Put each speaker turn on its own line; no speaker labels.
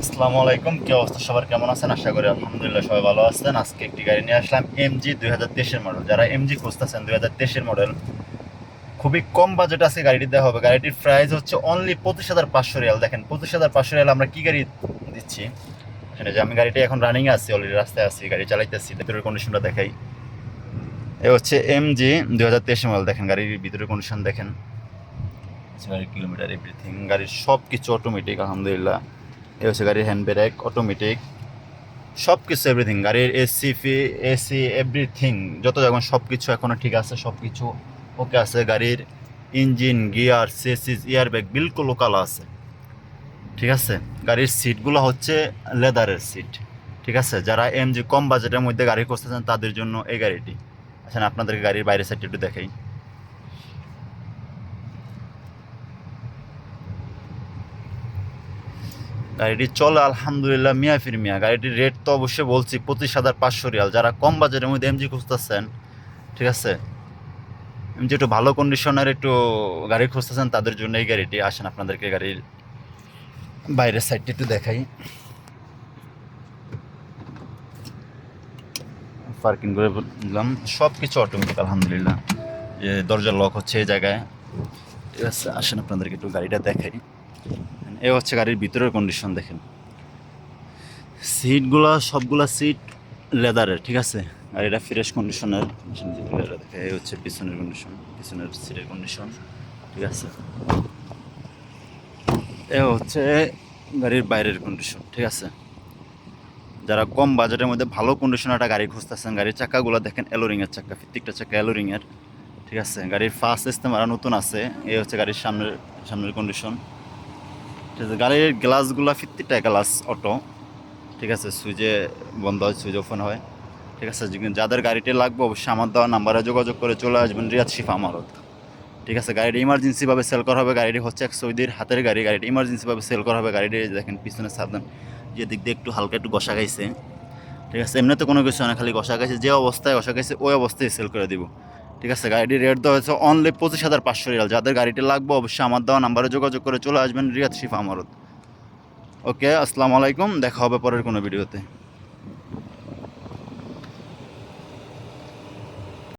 আসসালামু আলাইকুম, কি অবস্থা সবার, কেমন আছেন? আশা করি আলহামদুলিল্লাহ সবাই ভালো আছেন। আজকে একটি গাড়ি নিয়ে আসলাম, এমজি 2023-এর মডেল। যারা এমজি খুঁজতেছেন 2023-এর মডেল, খুবই কম বাজেট আছে গাড়িটি দেওয়া হবে। গাড়িটির প্রাইস হচ্ছে অনলি 25,500 রিয়াল। দেখেন 25,500 রিয়াল আমরা কি গাড়ি দিচ্ছি এখানে। যে আমি গাড়িটা এখন রানিং আছি, অলরেডি রাস্তায় আছি, গাড়ি চালাইতেছি। ভিতরের কন্ডিশনটা দেখাই। এ হচ্ছে এমজি 2023 মডেল। দেখেন গাড়ির ভিতরের কন্ডিশন দেখেন, গাড়ির কিলোমিটার, এভরিথিং, গাড়ির সব কিছু অটোমেটিক আলহামদুলিল্লাহ। এ হচ্ছে গাড়ির হ্যান্ড ব্রেক অটোমেটিক, সব কিছু এভরিথিং। গাড়ির এসি এভরিথিং, যত যখন সব কিছু এখনও ঠিক আছে, সব কিছু ওকে আছে। গাড়ির ইঞ্জিন, গিয়ার, চেসিস, এয়ারব্যাগ বিলকুল লোকাল আছে, ঠিক আছে। গাড়ির সিটগুলো হচ্ছে লেদারের সিট, ঠিক আছে। যারা এমজি কম বাজেটের মধ্যে গাড়ি খুঁজতেছেন তাদের জন্য এই গাড়িটি। আচ্ছা, আপনাদেরকে গাড়ির বাইরের সাইডটা একটু দেখাই। গাড়িটি চলে আলহামদুলিল্লাহ মিয়া ফির মিয়া। গাড়িটির রেট তো অবশ্যই বলছি 25,500 রিয়াল। যারা কম বাজেটের মধ্যে এমজি খুঁজতেছেন, ঠিক আছে, এমজি একটু ভালো কন্ডিশনের একটু গাড়ি খুঁজতেছেন তাদের জন্য এই গাড়িটি। আসেন আপনাদেরকে গাড়ির বাইরের সাইডটি একটু দেখাই। পার্কিং করে দিলাম, সব কিছু অটোমেটিক আলহামদুলিল্লাহ। যে দরজার লক হচ্ছে এই জায়গায়, ঠিক আছে। আসেন আপনাদেরকে একটু গাড়িটা দেখাই। এ হচ্ছে গাড়ির ভিতরের কন্ডিশন দেখেন। সিটগুলা সবগুলা সিট লেদারের, ঠিক আছে। গাড়িটা ফ্রেশ কন্ডিশনের। দেখে এই হচ্ছে পিছনের কন্ডিশন, পিছনের সিটের কন্ডিশন, ঠিক আছে। এ হচ্ছে গাড়ির বাইরের কন্ডিশন, ঠিক আছে। যারা কম বাজেটের মধ্যে ভালো কন্ডিশনের একটা গাড়ি খুঁজতেছেন, গাড়ির চাকাগুলো দেখেন এলোরিংয়ের চাকা, প্রত্যেকটা চাকা এলোরিংয়ের, ঠিক আছে। গাড়ির ফার্স্ট সিস্টেম আরও নতুন আছে। এই হচ্ছে গাড়ির সামনের কন্ডিশন, ঠিক আছে। গাড়ির গ্লাসগুলো প্রত্যেকটা গ্লাস অটো, ঠিক আছে। সুইচে বন্ধ হয়, সুইচ ওপেন হয়, ঠিক আছে। যাদের গাড়িটি লাগবে অবশ্যই আমার দেওয়া নাম্বারে যোগাযোগ করে চলে আসবেন রিয়াদ শিফা আমারত, ঠিক আছে। গাড়িটি ইমার্জেন্সিভাবে সেল করা হবে। গাড়িটি হচ্ছে এক সৌদির হাতের গাড়ি, গাড়িটি ইমার্জেন্সিভাবে সেল করা হবে। গাড়িটি দেখেন পিছনে সাবধান, যে দিক দিয়ে একটু হালকা একটু ঘষা খাইছে, ঠিক আছে। এমনিতে কোনো কিছু না, খালি ঘষা খাইছে। যে অবস্থায় ঘষা খাইছে ওই অবস্থায় সেল করে দিব, ঠিক আছে। গাড়িটির রেট দেওয়া হয়েছে অনলি 25,500 রিয়াল। যাদের গাড়িটি লাগবে অবশ্যই আমার দেওয়া নাম্বারে যোগাযোগ করে চলে আসবেন রিয়াদ শিফা আমারত। ওকে, আসসালামু আলাইকুম, দেখা হবে পরের কোনো ভিডিওতে।